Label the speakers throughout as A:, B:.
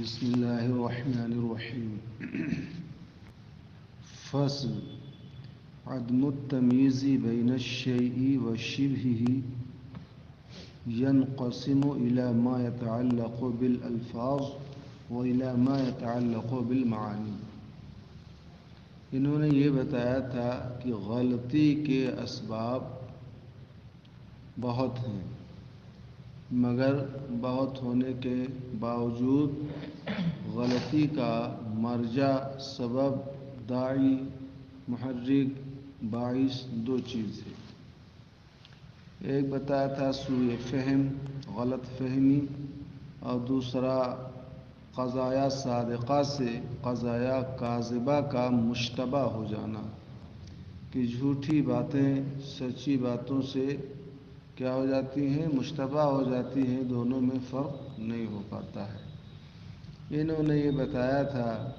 A: بسم الله الرحمن الرحيم. فصل: عدم التمييز بين الشيء وشبهه ينقسم إلى ما يتعلق بالألفاظ وإلى ما يتعلق بالمعاني. انہوں نے یہ بتایا تھا کہ غلطی کے اسباب بہت ہیں، مگر بہت ہونے کے باوجود غلطی کا مرجع، سبب، داعی، محرک، باعث دو چیز ہے۔ ایک بتایا تھا سوء فہم، غلط فہمی، اور دوسرا قضایا صادقہ سے قضایا کاذبہ کا مشتبہ ہو جانا، کہ جھوٹی باتیں سچی باتوں سے کیا ہو جاتی ہیں؟ مشتبہ ہو جاتی ہیں، دونوں میں فرق نہیں ہو پاتا ہے۔ انہوں نے یہ بتایا تھا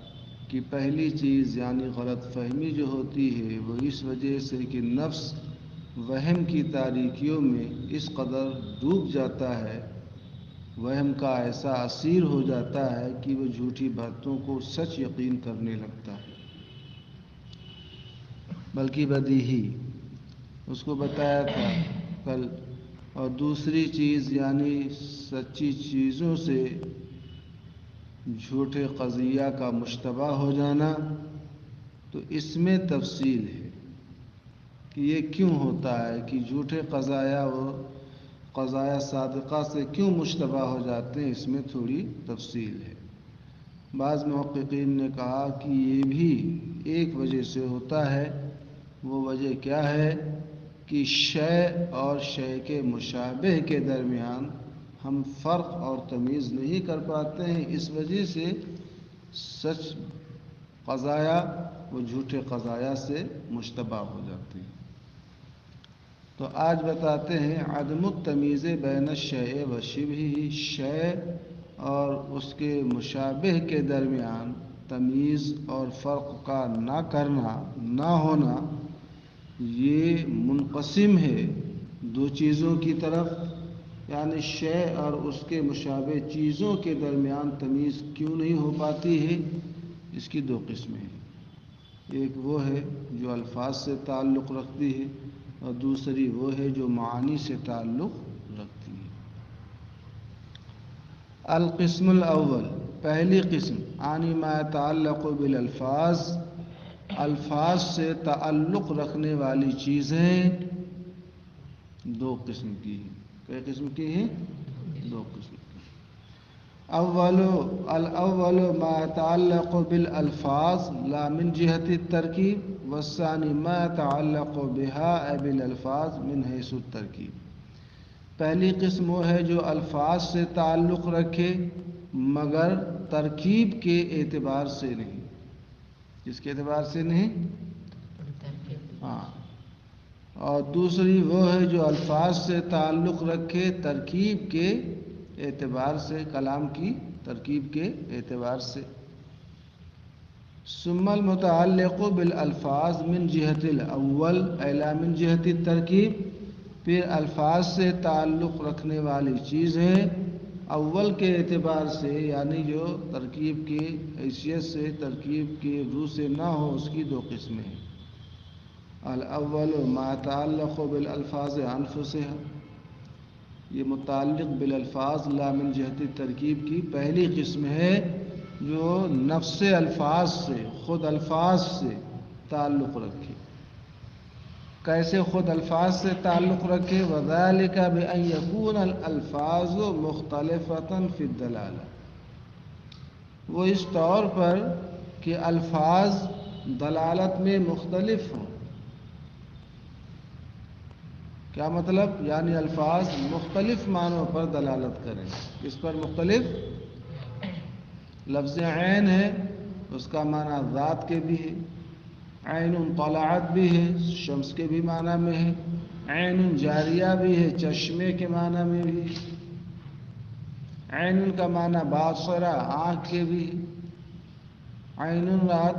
A: کہ پہلی چیز یعنی غلط فہمی جو ہوتی ہے وہ اس وجہ سے کہ نفس وہم کی تاریکیوں میں اس قدر ڈوب جاتا ہے، وہم کا ایسا اسیر ہو جاتا ہے کہ وہ جھوٹی باتوں کو سچ یقین کرنے لگتا ہے، بلکہ بدیہی اس کو بتایا تھا کل۔ اور دوسری چیز یعنی سچی چیزوں سے جھوٹے قضیہ کا مشتبہ ہو جانا، تو اس میں تفصیل ہے کہ یہ کیوں ہوتا ہے کہ جھوٹے قضایا و قضایا صادقہ سے کیوں مشتبہ ہو جاتے ہیں، اس میں تھوڑی تفصیل ہے۔ بعض محققین نے کہا کہ یہ بھی ایک وجہ سے ہوتا ہے۔ وہ وجہ کیا ہے کہ شے اور شے کے مشابہ کے درمیان ہم فرق اور تمیز نہیں کر پاتے ہیں، اس وجہ سے سچ قضایا وہ جھوٹے قضایا سے مشتبہ ہو جاتے ہیں۔ تو آج بتاتے ہیں عدم التمیز بین الشیء و شبہہ، شے اور اس کے مشابہ کے درمیان تمیز اور فرق کا نہ کرنا، نہ ہونا، یہ منقسم ہے دو چیزوں کی طرف۔ یعنی شے اور اس کے مشابہ چیزوں کے درمیان تمیز کیوں نہیں ہو پاتی ہے، اس کی دو قسمیں ہیں۔ ایک وہ ہے جو الفاظ سے تعلق رکھتی ہے، اور دوسری وہ ہے جو معانی سے تعلق رکھتی ہے۔ القسم الاول، پہلی قسم، عنی ما يتعلق بالالفاظ، الفاظ سے تعلق رکھنے والی چیزیں دو قسم کی ہیں۔ کئی قسم کی ہیں؟ دو قسم کی۔ الاول ما يتعلق بالالفاظ لا من جهة الترکیب، والثانی ما يتعلق بها اي بالالفاظ من حيث الترکیب۔ پہلی قسم وہ ہے جو الفاظ سے تعلق رکھے مگر ترکیب کے اعتبار سے نہیں۔ کس کے اعتبار سے نہیں؟ ہاں۔ اور دوسری وہ ہے جو الفاظ سے تعلق رکھے ترکیب کے اعتبار سے، کلام کی ترکیب کے اعتبار سے۔ ثم المتعلق بالالفاظ من جهة الاول اي لا من جهة الترکیب، پھر الفاظ سے تعلق رکھنے والی چیز ہے اول کے اعتبار سے، یعنی جو ترکیب کی حیثیت سے، ترکیب کی روح سے نہ ہو، اس کی دو قسمیں ہیں۔ الاول ما يتعلق بالالفاظ انفسها، یہ متعلق بالالفاظ لا من جهة الترکیب کی پہلی قسم ہے، جو نفس الفاظ سے، خود الفاظ سے تعلق رکھے۔ کیسے خود الفاظ سے تعلق رکھے؟ وذلك بأن يكون الالفاظ مختلفة في الدلالة، وہ اس طور پر کہ الفاظ دلالت میں مختلف ہوں۔ کیا مطلب؟ یعنی الفاظ مختلف معنوں پر دلالت کریں۔ اس پر مختلف؟ لفظ عین ہے، اس کا معنی ذات کے بھی ہے، عین طلعت بھی ہے، شمس کے بھی معنی میں ہے، عین جاریہ بھی ہے، چشمے کے معنی میں بھی ہے، عین کا معنی باصرہ، آنکھ کے بھی ہے، عین رات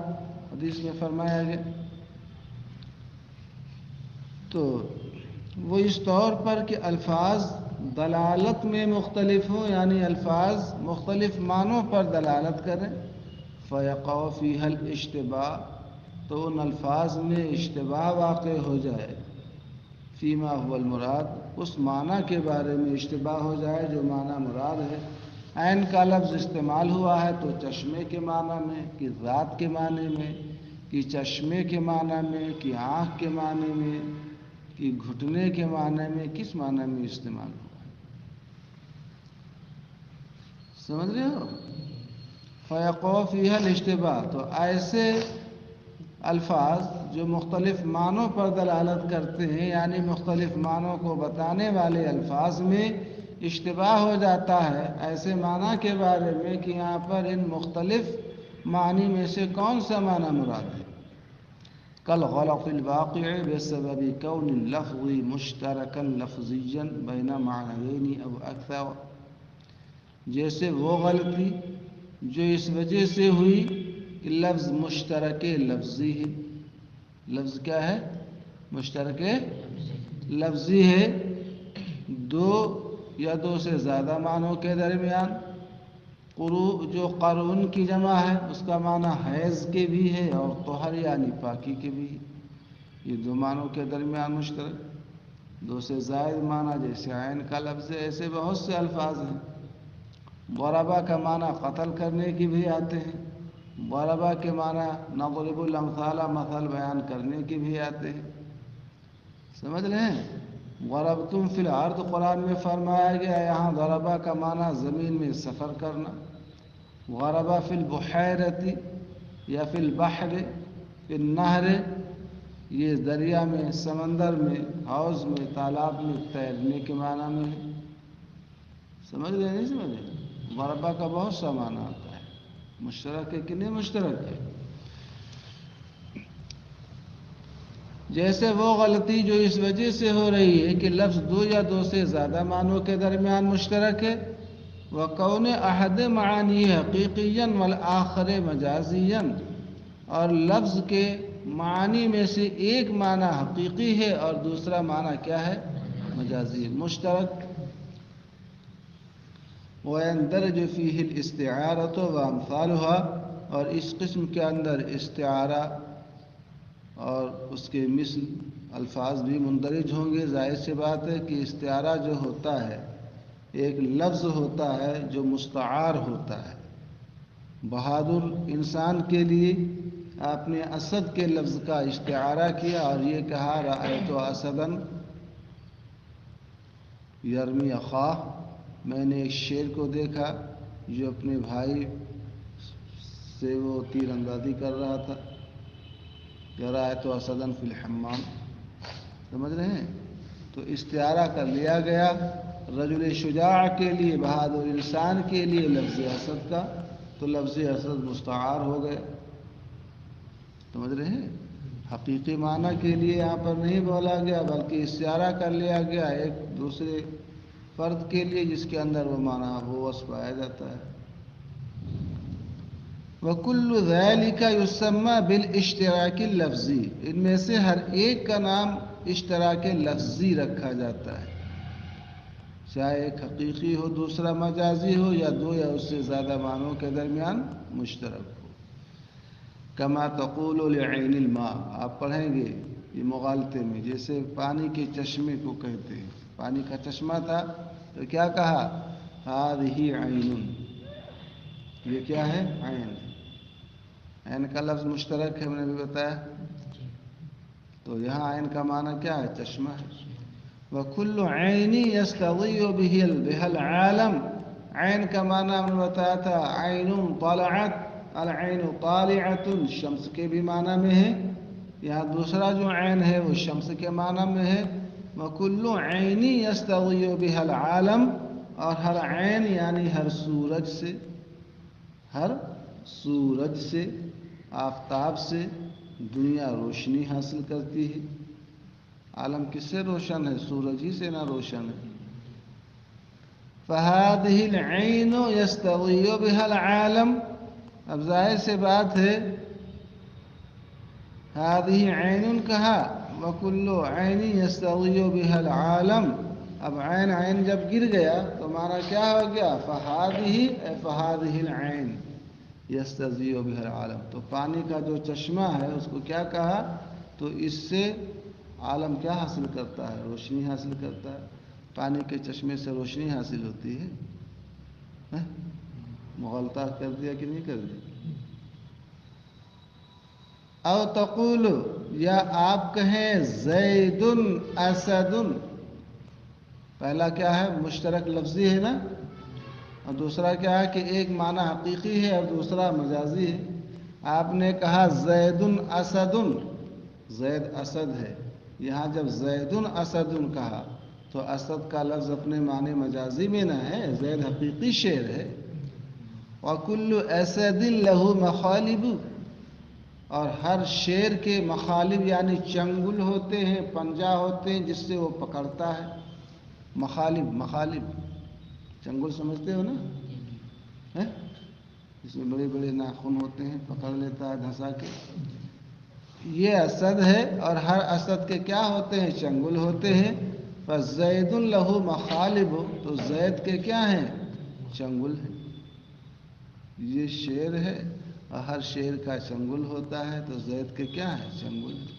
A: حدیث میں فرمایا گیا۔ تو وہ اس طور پر کہ الفاظ دلالت میں مختلف ہوں، یعنی الفاظ مختلف معنوں پر دلالت کریں، فیقع فیہا الاشتباہ، تو ان الفاظ میں اشتباہ واقع ہو جائے، فیما هو المراد، اس معنی کے بارے میں اشتباہ ہو جائے جو معنی مراد ہے۔ عین کا لفظ استعمال ہوا ہے تو چشمے کے معنی میں، کہ ذات کے معنی میں، کہ چشمے کے معنی میں، کہ آنکھ کے معنی میں، کہ گھٹنے کے معنی میں، کس معنی میں استعمال ہوا ہے؟ سمجھ رہے ہو؟ فیقع فیہا الاشتباہ، تو ایسے الفاظ جو مختلف معنوں پر دلالت کرتے ہیں، یعنی مختلف معنوں کو بتانے والے الفاظ میں اشتباہ ہو جاتا ہے، ایسے معنی کے بارے میں کہ یہاں پر ان مختلف معنی میں سے کون سا معنی مراد ہے۔ کالغلط الواقع بسبب کون اللفظ مشترکا لفظیا بین معنیین او اکثر، جیسے وہ غلطی جو اس وجہ سے ہوئی کہ لفظ مشترک لفظی ہے۔ لفظ کیا ہے؟ مشترک لفظی ہے، دو یا دو سے زیادہ معنوں کے درمیان، جو قرون کی جمع ہے اس کا معنی حیض کے بھی ہے اور طہر یعنی پاکی کے بھی ہے، یہ دو معنوں کے درمیان مشترک۔ دو سے زائد معنی جیسے عین کا لفظ ہے، ایسے بہت سے الفاظ ہیں۔ ضربہ کا معنی قتل کرنے کی بھی آتے ہیں، ضربہ کے معنی نضرب الامثال مثل بیان کرنے کی بھی آتے ہیں، سمجھ رہے ہیں؟ ضربتم فی الارض قرآن میں فرمایا گیا، یہاں ضربہ کا معنی زمین میں سفر کرنا۔ ضربہ فی البحیرۃ یا فی البحر فی النہر، یہ دریا میں، سمندر میں، حوض میں، تالاب میں تیرنے کے معنی میں ہے۔ سمجھ گئے نہیں سمجھ گئے؟ ضربہ کا بہت سا معنی آتا ہے، مشترک ہے کہ نہیں مشترک ہے؟ جیسے وہ غلطی جو اس وجہ سے ہو رہی ہے کہ لفظ دو یا دو سے زیادہ معنوں کے درمیان مشترک ہے، وَقَوْنِ أَحَدِ مَعَانِهِ حَقِيقِيًّا وَالْآخَرِ مَجَازِيًّا، اور لفظ کے معانی میں سے ایک معنی حقیقی ہے اور دوسرا معنی کیا ہے؟ مجازی ہے، مشترک۔ وَيَنْدَرِجُ فِيهِ الْإِسْتِعَارَةُ وَأَمْثَالُهَا، اور اس قسم کے اندر استعارہ اور اس کے مثل الفاظ بھی مندرج ہوں گے۔ ظاہر سی بات ہے کہ استعارہ جو ہوتا ہے ایک لفظ ہوتا ہے جو مستعار ہوتا ہے۔ بہادر انسان کے لیے آپ نے اسد کے لفظ کا استعارہ کیا اور یہ کہا رأیت اسدا یرمی اخاہ، میں نے ایک شیر کو دیکھا جو اپنے بھائی سے وہ تیر اندازی کر رہا تھا، رأیت اسدا فی الحمام، سمجھ رہے ہیں؟ تو استعارہ کر لیا گیا رجل شجاع کے لیے، بہادر انسان کے لیے لفظ اسد کا، تو لفظ اسد مستعار ہو گئے، سمجھ رہے ہیں؟ حقیقی معنی کے لیے یہاں پر نہیں بولا گیا بلکہ استعارہ کر لیا گیا ایک دوسرے فرد کے لیے جس کے اندر وہ معنی وہ وصف پایا جاتا ہے۔ وَكُلُّ ذَلِكَ يُسَمَّى بِالْإِشْتِرَاكِ اللَّفْظِي، ان میں سے ہر ایک کا نام اشتراک لفظی رکھا جاتا ہے، چاہے ایک حقیقی ہو دوسرا مجازی ہو یا دو یا اس سے زیادہ معنوں کے درمیان مشترک ہو۔ کما تقول لعین الماء، آپ پڑھیں گے یہ مغالطے میں، جیسے پانی کے چشمے کو کہتے ہیں، پانی کا چشمہ تھا تو کیا کہا؟ ہذہ عین، یہ کیا ہے؟ عین۔ عین کا لفظ مشترک ہے، میں نے بھی بتایا، تو یہاں عین کا معنی کیا ہے؟ چشمہ ہے۔ وَكُلُّ عَيْنٍ يَسْتَضِيءُ بِهَا الْعَالَمُ، عین کا معنی ہم نے بتایا تھا عین طلعت، العین طالعۃ، شمس کے بھی معنی میں ہے، یہاں دوسرا جو عین ہے وہ شمس کے معنی میں ہے۔ وَكُلُّ عَيْنٍ يَسْتَضِيءُ بِهَا الْعَالَمُ، اور ہر عین یعنی ہر سورج سے، ہر سورج سے، آفتاب سے دنیا روشنی حاصل کرتی ہے۔ عالم کس سے روشن ہے؟ سورج ہی سے نہ روشن ہے۔ فَهَذِهِ الْعَيْنُ يَسْتَضِيءُ بِهَا الْعَالَمُ، اب ظاہر سے بات ہے هذه عین کہا، وَكُلُّ عَيْنٍ يَسْتَضِيءُ بِهَا الْعَالَمُ، اب عین عین جب گر گیا تو معنی کیا ہو گیا؟ فہادہ العین یستضیء بها العالم، تو پانی کا جو چشمہ ہے اس کو کیا کہا؟ تو اس سے عالم کیا حاصل کرتا ہے؟ روشنی حاصل کرتا ہے۔ پانی کے چشمے سے روشنی حاصل ہوتی ہے۔ مغالطہ کر دیا کہ نہیں کر دیا؟ او تقول، یا آپ کہیں زید اسد، پہلا کیا ہے؟ مشترک لفظی ہے نا، اور دوسرا کیا ہے کہ ایک معنی حقیقی ہے اور دوسرا مجازی ہے۔ آپ نے کہا زید اسد، زید اسد ہے، یہاں جب زید اسد کہا تو اسد کا لفظ اپنے معنی مجازی میں نہ ہے، زید حقیقی شعر ہے۔ وَكُلُّ أَسَدٍ لَهُ مَخَالِبُ، اور ہر شیر کے مخالب یعنی چنگل ہوتے ہیں، پنجہ ہوتے ہیں جس سے وہ پکڑتا ہے۔ مخالب، مخالب چنگل سمجھتے ہو نا، جس میں بڑے بڑے ناخن ہوتے ہیں، پکڑ لیتا ہے دھنسا کے، یہ اسد ہے۔ اور ہر اسد کے کیا ہوتے ہیں؟ چنگل ہوتے ہیں۔ فَزَيْدٌ لَهُ مَخَالِبُ، تو زید کے کیا ہیں؟ چنگل ہیں۔ یہ شیر ہے اور ہر شیر کا چنگل ہوتا ہے، تو زید کے کیا ہے؟ چنگل ہے۔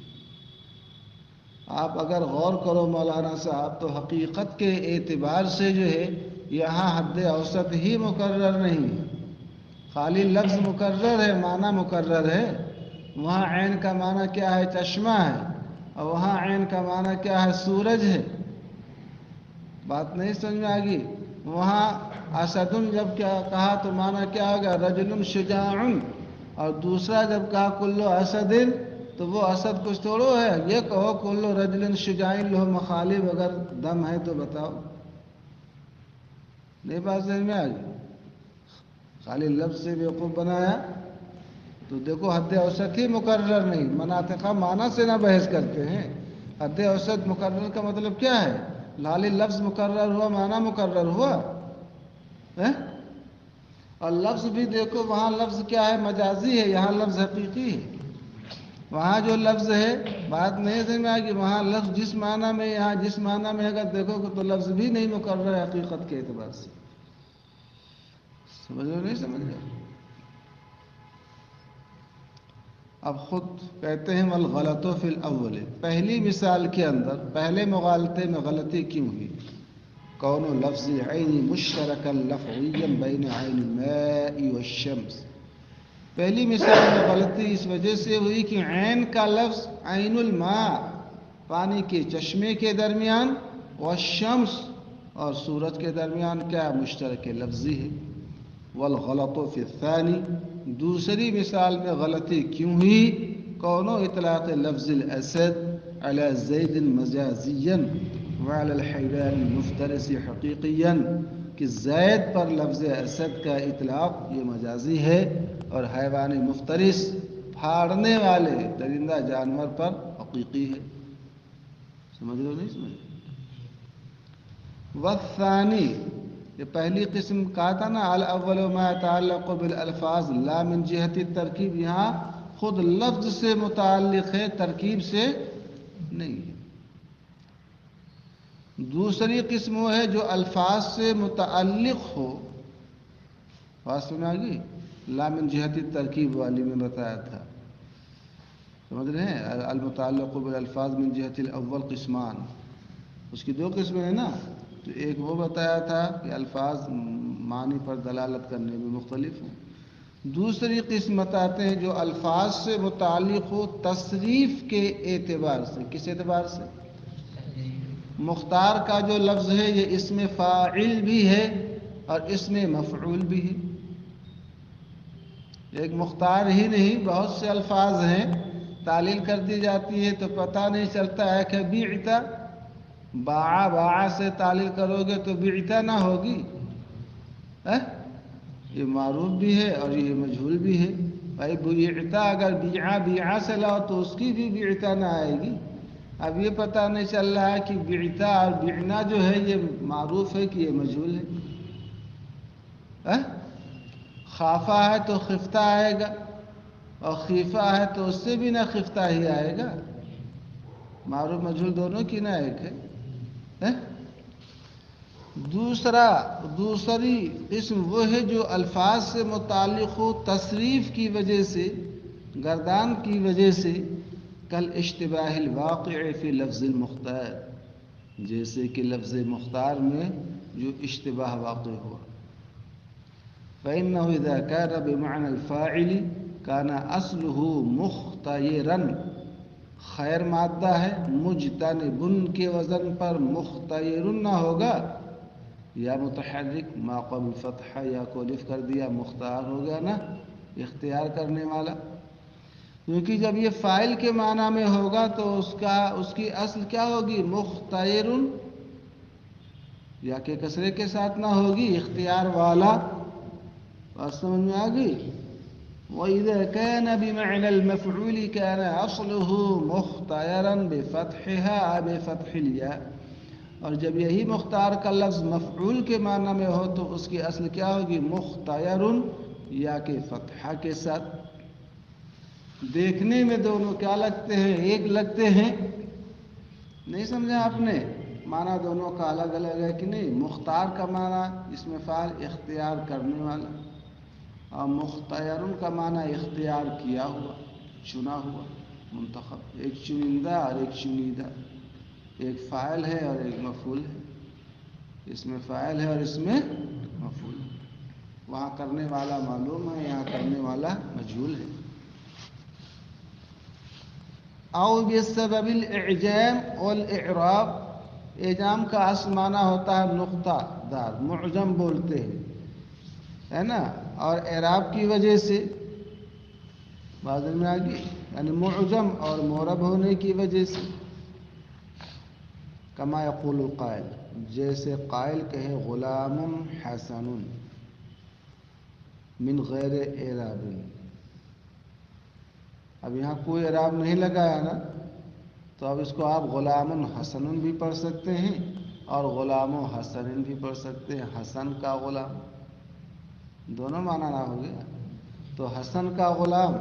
A: آپ اگر غور کرو مولانا صاحب تو حقیقت کے اعتبار سے جو ہے یہاں حد اوسط ہی مقرر نہیں ہے، خالی لفظ مقرر ہے، معنی مقرر ہے۔ وہاں عین کا معنی کیا ہے؟ چشمہ ہے، اور وہاں عین کا معنی کیا ہے؟ سورج ہے۔ بات نہیں سمجھ میں آگی؟ وہاں اسدن جب کیا کہا تو معنی کیا ہوگا؟ رجل شجاع، اور دوسرا جب کہا کلو اسدن تو وہ اسد کچھ توڑو ہے، یہ کہو کلو رجل شجاع لہ مخالب، اگر دم ہے تو بتاؤ۔ نہیں بات سمجھ میں آگی؟ خالی لفظ سے بیوقوف بنایا تو دیکھو حد اوسط ہی مقرر نہیں، مناطقہ معنی سے نہ بحث کرتے ہیں۔ حد اوسط مقرر کا مطلب کیا ہے؟ خالی لفظ مقرر ہوا، معنی مقرر ہوا، اور لفظ بھی دیکھو وہاں لفظ کیا ہے؟ مجازی ہے، یہاں لفظ حقیقی ہے۔ وہاں جو لفظ ہے، بات نہیں سمجھ میں آگی؟ وہاں لفظ جس معنی میں، یہاں جس معنی میں اگر دیکھو گے تو لفظ بھی نہیں مقرر ہے حقیقت کے اعتبار سے۔ سمجھ رہے نہیں سمجھ رہے؟ اب خود کہتے ہیں والغلط فی الاول، پہلی مثال کے اندر پہلے مغالطے میں غلطی کیوں ہوئی؟ کون لفظ عین مشترکا لفظیا بین عین الماء والشمس، پہلی مثال میں غلطی اس وجہ سے ہوئی کہ عین کا لفظ عین الماء پانی کے چشمے کے درمیان، والشمس اور سورج کے درمیان کیا مشترک لفظی ہے۔ والغلط فی الثانی، دوسری مثال میں غلطی کیوں ہوئی؟ کون اطلاق لفظ الاسد علی زید مجازیا وعلی الحیوان المفترس حقیقیا، کہ زید پر لفظ اسد کا اطلاق یہ مجازی ہے اور حیوان مفترس پھاڑنے والے درندہ جانور پر حقیقی ہے۔ سمجھ رہے ہو نہیں سمجھ؟ والثانی، یہ پہلی قسم کہا تھا نا الاول ما يتعلق بالالفاظ لا من جہت الترکیب، یہاں خود لفظ سے متعلق ہے، ترکیب سے نہیں ہے۔ دوسری قسم وہ ہے جو الفاظ سے متعلق ہو، بات سمجھ آگئی؟ لا من جہت الترکیب والی میں بتایا تھا، سمجھ رہے ہیں؟ المتعلق بالالفاظ من جہت الاول قسمان، اس کی دو قسمیں ہیں نا، تو ایک وہ بتایا تھا کہ الفاظ معنی پر دلالت کرنے میں مختلف ہیں، دوسری قسم بتاتے ہیں جو الفاظ سے متعلق ہو تصریف کے اعتبار سے۔ کس اعتبار سے؟ مختار کا جو لفظ ہے یہ اسم فاعل بھی ہے اور اسم مفعول بھی ہے، ایک مختار ہی نہیں بہت سے الفاظ ہیں، تعلیل کر دی جاتی ہے تو پتہ نہیں چلتا ہے کہ بیعتا، باع باع سے تعلیل کرو گے تو بیعتا نہ ہوگی، یہ معروف بھی ہے اور یہ مجہول بھی ہے۔ بھائی بیعتا اگر بیعا بیعا سے لاؤ تو اس کی بھی بیعتا نہ آئے گی۔ اب یہ پتہ نہیں چل رہا ہے کہ بیعتا اور بیعنا جو ہے یہ معروف ہے کہ یہ مجہول ہے۔ خافہ ہے تو خفتہ آئے گا، اور خیفہ ہے تو اس سے بھی نہ خفتہ ہی آئے گا، معروف مجہول دونوں کی نہ ایک ہے۔ دوسری قسم وہ ہے جو الفاظ سے متعلق ہو تصریف کی وجہ سے، گردان کی وجہ سے، کل اشتباہ الواقع فی لفظ المختار، جیسے کہ لفظ مختار میں جو اشتباہ واقع ہوا. فإنه إذا كان بمعنى الفاعل كان أصله مختیرا، خیر مادہ ہے، مجتنبن کے وزن پر مختیرن نہ ہوگا، یا متحرک ما قبل فتحہ یا کو الف کر دیا، مختار ہو گیا نا، اختیار کرنے والا. کیونکہ جب یہ فاعل کے معنی میں ہوگا تو اس کی اصل کیا ہوگی؟ مختیر، یا کہ کسرے کے ساتھ نہ ہوگی، اختیار والا. بات سمجھ میں آ گئی؟ وَإِذَا كَانَ بِمَعْنَى الْمَفْعُولِ كَانَ أَصْلُهُ مُخْتَيَرًا بِفَتْحِهَا بِفَتْحِ الْيَاءِ، اور جب یہی مختار کا لفظ مفعول کے معنی میں ہو تو اس کی اصل کیا ہوگی؟ مختیر، یا کہ فتحہ کے ساتھ. دیکھنے میں دونوں کیا لگتے ہیں؟ ایک لگتے ہیں. نہیں سمجھا آپ نے؟ معنی دونوں کا الگ الگ ہے کہ نہیں؟ مختار کا معنی اس میں فعل اختیار کرنے والا، اور مختیرن کا معنی اختیار کیا ہوا، چنا ہوا، منتخب. ایک چنندہ اور ایک چنیدہ، ایک فاعل ہے اور ایک مفعول ہے. اس میں فاعل ہے اور اس میں مفعول ہے. وہاں کرنے والا معلوم ہے، یہاں کرنے والا مجہول ہے. او بسبب الاعجام والاعراب، اعجام کا اصل معنی ہوتا ہے نقطہ دار، معجم بولتے ہیں، ہے نا، اور اعراب کی وجہ سے بعض میں آ گئی، یعنی معجم اور معرب ہونے کی وجہ سے. کما یقول القائل، جیسے قائل کہے غلام حسن من غیر اعراب. اب یہاں کوئی اعراب نہیں لگایا نا، تو اب اس کو آپ غلام حسن بھی پڑھ سکتے ہیں اور غلام حسن بھی پڑھ سکتے ہیں. حسن کا غلام، دونوں معنی نہ ہو گیا. تو حسن کا غلام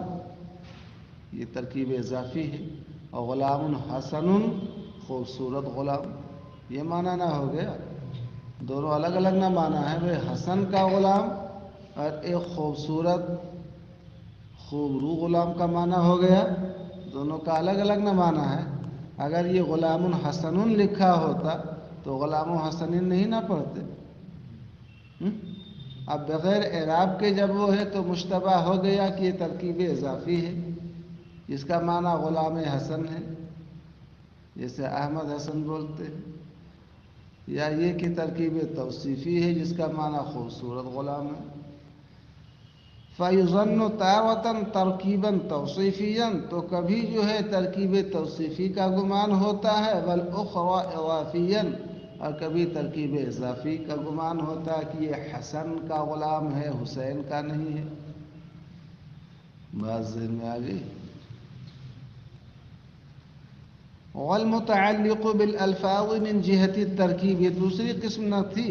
A: یہ ترکیب اضافی ہے، اور غلام حسن خوبصورت غلام، یہ معنی نہ ہو گیا. دونوں الگ الگ نہ معنی ہے بھائی. حسن کا غلام اور ایک خوبصورت خوب رو غلام کا معنی ہو گیا. دونوں کا الگ الگ نہ معنی ہے. اگر یہ غلام حسن لکھا ہوتا تو غلام حسن نہیں نہ پڑھتے. اب بغیر اعراب کے جب وہ ہے تو مشتبہ ہو گیا کہ یہ ترکیب اضافی ہے، جس کا معنی غلام حسن ہے، جیسے احمد حسن بولتے ہیں. یا یہ کہ ترکیب توصیفی ہے جس کا معنی خوبصورت غلام ہے. فَيُظَنُّ تَارَةً تَرْكِيبًا تَوْصِيفِيًّا، تو کبھی جو ہے ترکیب توصیفی کا گمان ہوتا ہے، وَالْأُخْرَى إِضَافِيًّا، اور کبھی ترکیب اضافی کا گمان ہوتا ہے کہ یہ حسن کا غلام ہے، حسین کا نہیں ہے. بات ذہن میں آ گئی؟ وَالْمُتَعَلِّقُ بِالْأَلْفَاظِ مِنْ جِهَةِ التَّرْكِيبِ، یہ دوسری قسم نہ تھی.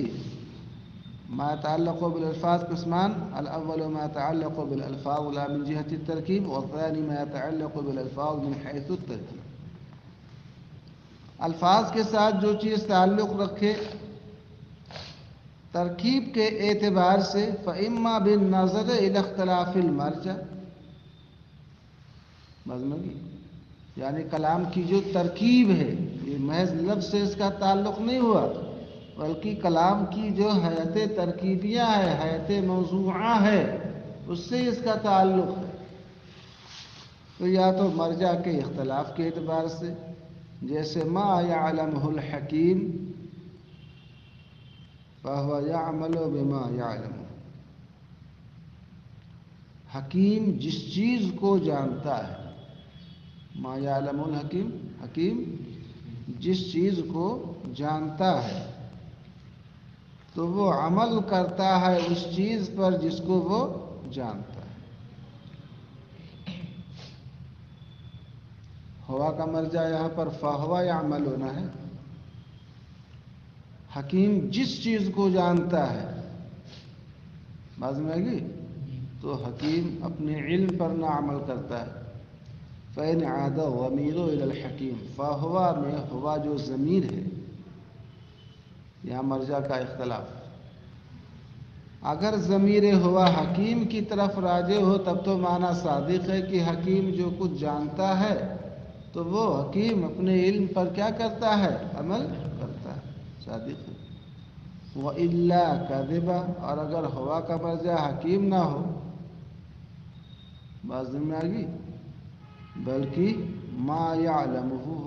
A: ما يتعلق بالالفاظ قسمان، الاول ما يتعلق بالالفاظ لا من جهة التركيب، والثاني ما يتعلق بالالفاظ من حيث التركيب. الفاظ کے ساتھ جو چیز تعلق رکھے ترکیب کے اعتبار سے، فإما بالنظر إلى اختلاف المرجع، مضمونی یعنی کلام کی جو ترکیب ہے، یہ محض لفظ سے اس کا تعلق نہیں ہوا، بلکہ کلام کی جو حیت ترکیبیہ ہے، حیت موضوعہ ہے، اس سے اس کا تعلق ہے. تو یا تو مرجع کے اختلاف کے اعتبار سے، جیسے ما يعلمه الحکیم فهو يعمل بما يعلم، حکیم جس چیز کو جانتا ہے. ما يعلم الحکیم، حکیم جس چیز کو جانتا ہے تو وہ عمل کرتا ہے اس چیز پر جس کو وہ جانتا ہے. ہوا کا مرجع یہاں پر فہوا یعمل ہونا ہے. حکیم جس چیز کو جانتا ہے، بات میں آ گئی، تو حکیم اپنے علم پر نہ عمل کرتا ہے. فَإِنْ عَادَ ضَمِيرُ إِلَى الْحَكِيمِ، فَهُوَ میں ہوا جو ضمیر ہے یہاں مرجع کا اختلاف. اگر ضمیر ہوا حکیم کی طرف راجع ہو تب تو معنی صادق ہے کہ حکیم جو کچھ جانتا ہے تو وہ حکیم اپنے علم پر کیا کرتا ہے؟ عمل کرتا ہے، صادق ہے. وَإِلَّا كَذِبًا، اور اگر ہوا کا مرجع حکیم نہ ہو، بات سمجھ میں آ گئی، بلکہ ما يعلمہ ہو،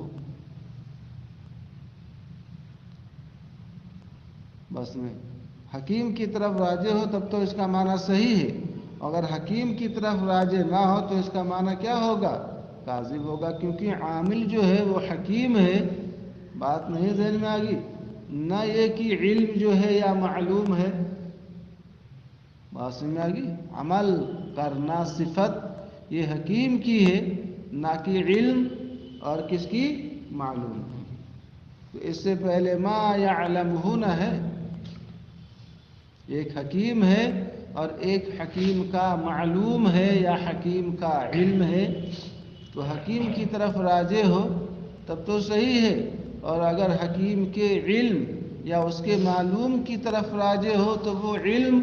A: بس میں حکیم کی طرف راجع ہو تب تو اس کا معنی صحیح ہے. اگر حکیم کی طرف راجع نہ ہو تو اس کا معنی کیا ہوگا؟ کاذب ہوگا، کیونکہ عامل جو ہے وہ حکیم ہے. بات نہیں ذہن میں آ گئی؟ نہ یہ کہ علم جو ہے یا معلوم ہے. بات سمجھ میں آ گئی؟ عمل کرنا صفت یہ حکیم کی ہے، نہ کہ علم اور کس کی؟ معلوم. تو اس سے پہلے ما یعلمہ نہ ہے، ایک حکیم ہے اور ایک حکیم کا معلوم ہے یا حکیم کا علم ہے. تو حکیم کی طرف راجع ہو تب تو صحیح ہے، اور اگر حکیم کے علم یا اس کے معلوم کی طرف راجع ہو تو وہ علم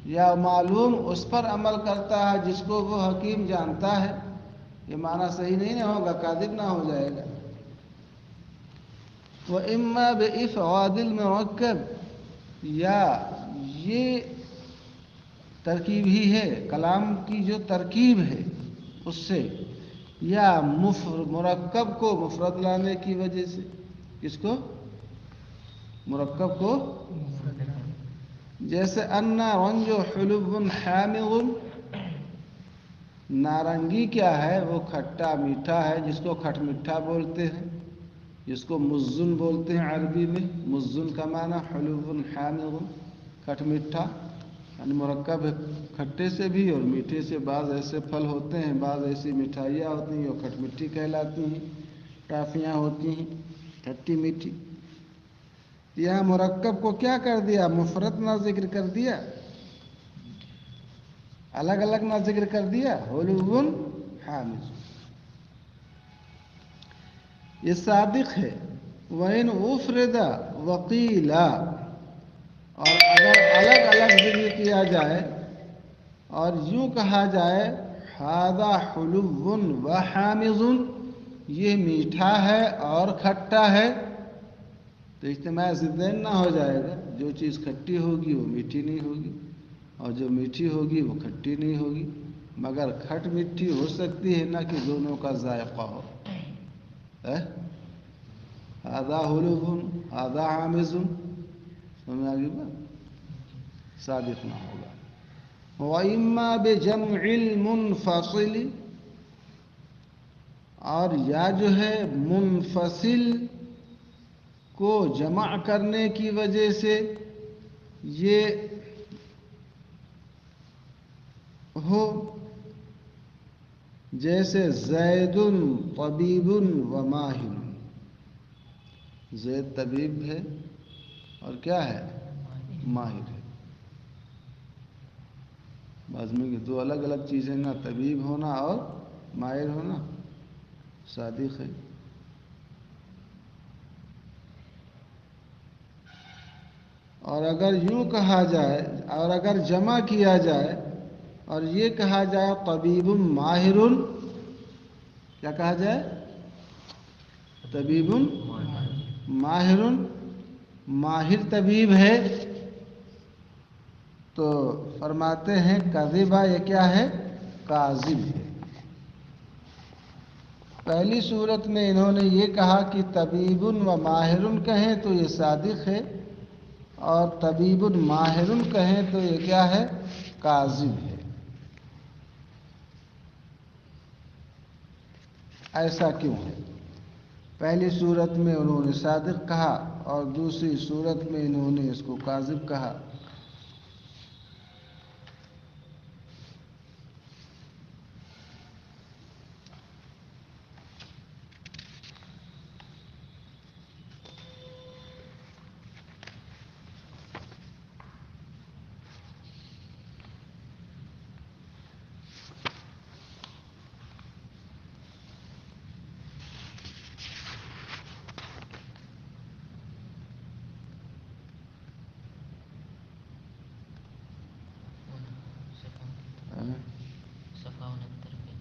A: یا معلوم اس پر عمل کرتا ہے جس کو وہ حکیم جانتا ہے. یہ معنی صحیح نہیں نہ ہوگا، کاذب نہ ہو جائے گا. وَإِمَّا بِإِفْعَادِ الْمُرَكَّبِ، یا یہ ترکیب ہی ہے، کلام کی جو ترکیب ہے اس سے، یا مرکب کو مفرد لانے کی وجہ سے. کس کو؟ مرکب کو. جیسے النارنج حلو حامض، نارنگی کیا ہے؟ وہ کھٹا میٹھا ہے، جس کو کھٹ میٹھا بولتے ہیں، جس کو مزن بولتے ہیں عربی میں. مزن کا معنی حلو حامض، کھٹ میٹھا، یعنی مرکب ہے کھٹے سے بھی اور میٹھے سے. بعض ایسے پھل ہوتے ہیں، بعض ایسی مٹھائیاں ہوتی ہیں جو کھٹ میٹھی کہلاتی ہیں، ٹافیاں ہوتی ہیں کھٹی میٹھی. یہاں مرکب کو کیا کر دیا؟ مفرد نہ ذکر کر دیا، الگ الگ نہ ذکر کر دیا. حلو حامض یہ صادق ہے. وَإِنْ أُفْرِدَ وَقِيلَ، اور اگر الگ الگ ذکر کیا جائے اور یوں کہا جائے هَذَا حُلُوٌّ وَحَامِضٌ، یہ میٹھا ہے اور کھٹا ہے، تو اجتماع ضدین نہ ہو جائے گا. جو چیز کھٹی ہوگی وہ میٹھی نہیں ہوگی، اور جو میٹھی ہوگی وہ کھٹی نہیں ہوگی. مگر کھٹ میٹھی ہو سکتی ہے، نہ کہ دونوں کا ذائقہ ہو. هَذَا حُلُوٌّ هَذَا حَامِضٌ، سمجھ آگئی بات؟ صادق نہ ہوگا. وَإِمَّا بِجَمْعِ الْمُنْفَصِلِ، اور یا جو ہے منفصل کو جمع کرنے کی وجہ سے یہ ہو، جیسے زید طبیب و ماہر. زید طبیب ہے اور کیا ہے؟ ماہر ہے. بعض میں دو الگ الگ چیزیں، نہ طبیب ہونا اور ماہر ہونا. صادق ہے. اور اگر یوں کہا جائے، اور اگر جمع کیا جائے اور یہ کہا جائے طبیب ماہر، کیا کہا جائے؟ طبیب ماہر، ماہر طبیب ہے، تو فرماتے ہیں کذبہ، یہ کیا ہے؟ کاذب ہے. پہلی صورت میں انہوں نے یہ کہا کہ طبیب و ماہر کہیں تو یہ صادق ہے، اور طبیب ماہر کہیں تو یہ کیا ہے؟ کاذب ہے. ایسا کیوں ہے؟ پہلی صورت میں انہوں نے صادق کہا اور دوسری صورت میں انہوں نے اس کو کاذب کہا.
B: صفحہ 69 پہ.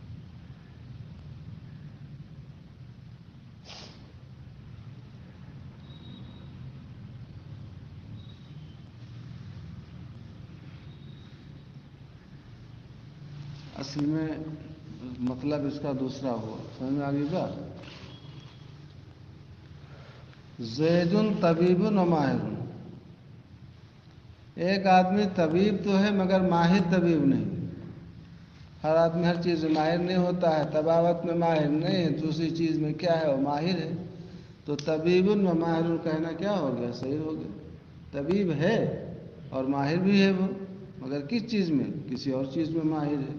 A: اصل میں مطلب اس کا دوسرا ہوا، سمجھ میں آ گئی بات. زید طبیب و ماہر. ایک آدمی طبیب تو ہے مگر ماہر طبیب نہیں. ہر آدمی ہر چیز میں ماہر نہیں ہوتا ہے. طباوت میں ماہر نہیں ہے، دوسری چیز میں کیا ہے وہ ماہر ہے. تو طبیب و ماہر کہنا کیا ہو گیا؟ صحیح ہو گیا. طبیب ہے اور ماہر بھی ہے وہ، مگر کس چیز میں؟ کسی اور چیز میں ماہر ہے.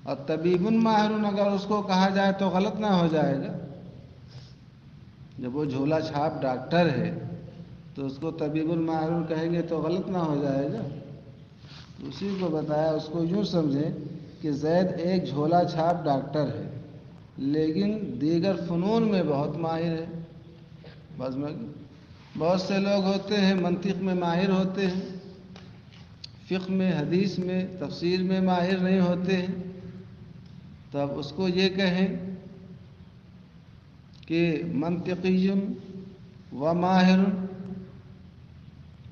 A: اور طبیب ماہر اگر اس کو کہا جائے تو غلط نہ ہو جائے گا. جب وہ جھولا چھاپ ڈاکٹر ہے تو اس کو طبیب الماہر کہیں گے تو غلط نہ ہو جائے گا. اسی کو بتایا، اس کو یوں سمجھے کہ زید ایک جھولا چھاپ ڈاکٹر ہے لیکن دیگر فنون میں بہت ماہر ہے. بس میں بہت سے لوگ ہوتے ہیں منطق میں ماہر ہوتے ہیں، فقہ میں، حدیث میں، تفسیر میں ماہر نہیں ہوتے ہیں. تب اس کو یہ کہیں کہ منطقی و ماہر.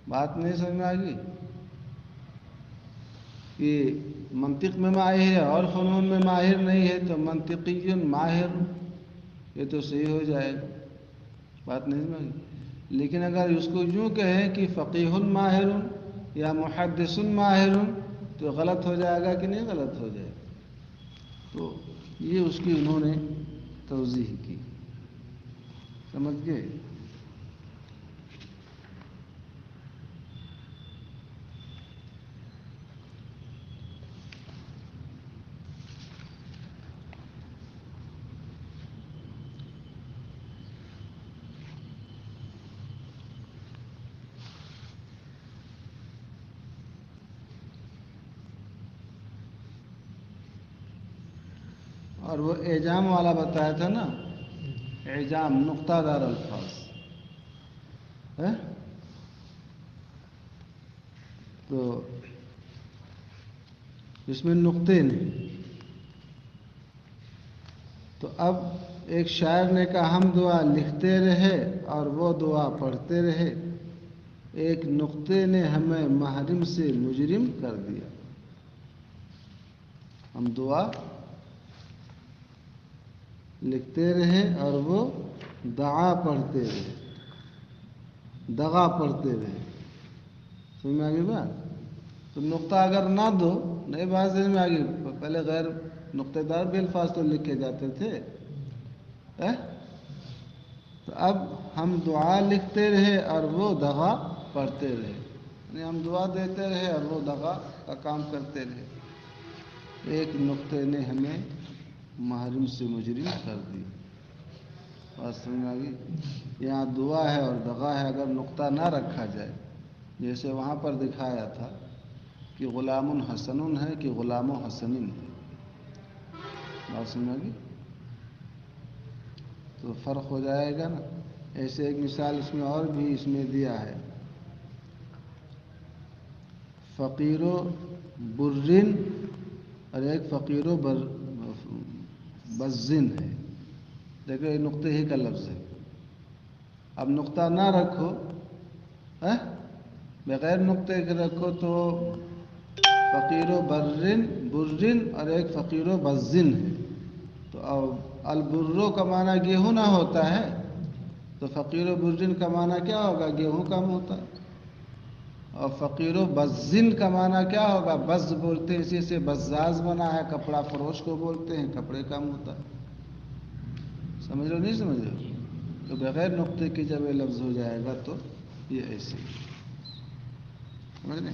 A: بات نہیں سمجھ میں آ گئی کہ منطق میں ماہر ہے اور فنون میں ماہر نہیں ہے تو منطقی ماہر، یہ تو صحیح ہو جائے گا. بات نہیں سمجھ میں. لیکن اگر اس کو یوں کہیں کہ فقیہ ماہر یا محدث ماہر تو غلط ہو جائے گا کہ نہیں غلط ہو جائے گا. تو یہ اس کی انہوں نے توضیح کی. سمجھ گئے؟ اور وہ اعجام والا بتایا تھا نا، اعجام نقطہ دار الفاظ ہے. تو اس میں نقطے نہیں. تو اب ایک شاعر نے کہا ہم دعا لکھتے رہے اور وہ دعا پڑھتے رہے، ایک نقطے نے ہمیں محرم سے مجرم کر دیا. ہم دعا لکھتے رہے اور وہ دعا پڑھتے رہے، دغا پڑھتے رہے. سمجھ میں آ گئی بات؟ تو نقطہ اگر نہ دو، نئی بات سمجھ میں آ گئی. پہلے غیر نقطہ دار بھی الفاظ تو لکھے جاتے تھے. تو اب ہم دعا لکھتے رہے اور وہ دغا پڑھتے رہے، یعنی ہم دعا دیتے رہے اور وہ دغا کا کام کرتے رہے. ایک نقطے نے ہمیں محرم سے مجرم کر دی. بات سمجھ میں آ گئی؟ یہاں دعا ہے اور دغا ہے، اگر نقطہ نہ رکھا جائے جیسے وہاں پر دکھایا تھا کہ غلام حسن ہے کہ غلام حسن ہے. بات سمجھ میں آ گئی؟ تو فرق ہو جائے گا نا. ایسے ایک مثال اس میں اور بھی اس میں دیا ہے، فقیر و برن اور ایک فقیر و بزن ہے. دیکھو یہ نقطے ہی کا لفظ ہے. اب نقطہ نہ رکھو، بغیر نقطے کے رکھو تو فقیر و برن اور ایک فقیر و بزن ہے. تو البرو کا معنی گیہوں نہ ہوتا ہے تو فقیر و برن کا معنی کیا ہوگا؟ گیہوں کم ہوتا ہے. اور فقیر و بزن کا معنی کیا ہوگا؟ بز بولتے ہیں، اسی سے بزاز بنا ہے، کپڑا فروش کو بولتے ہیں، کپڑے کم ہوتا ہے. سمجھ رہے ہو نہیں سمجھ رہے ہو؟ تو بغیر نقطے کے جب یہ لفظ ہو جائے گا تو یہ ایسے سمجھ لیں.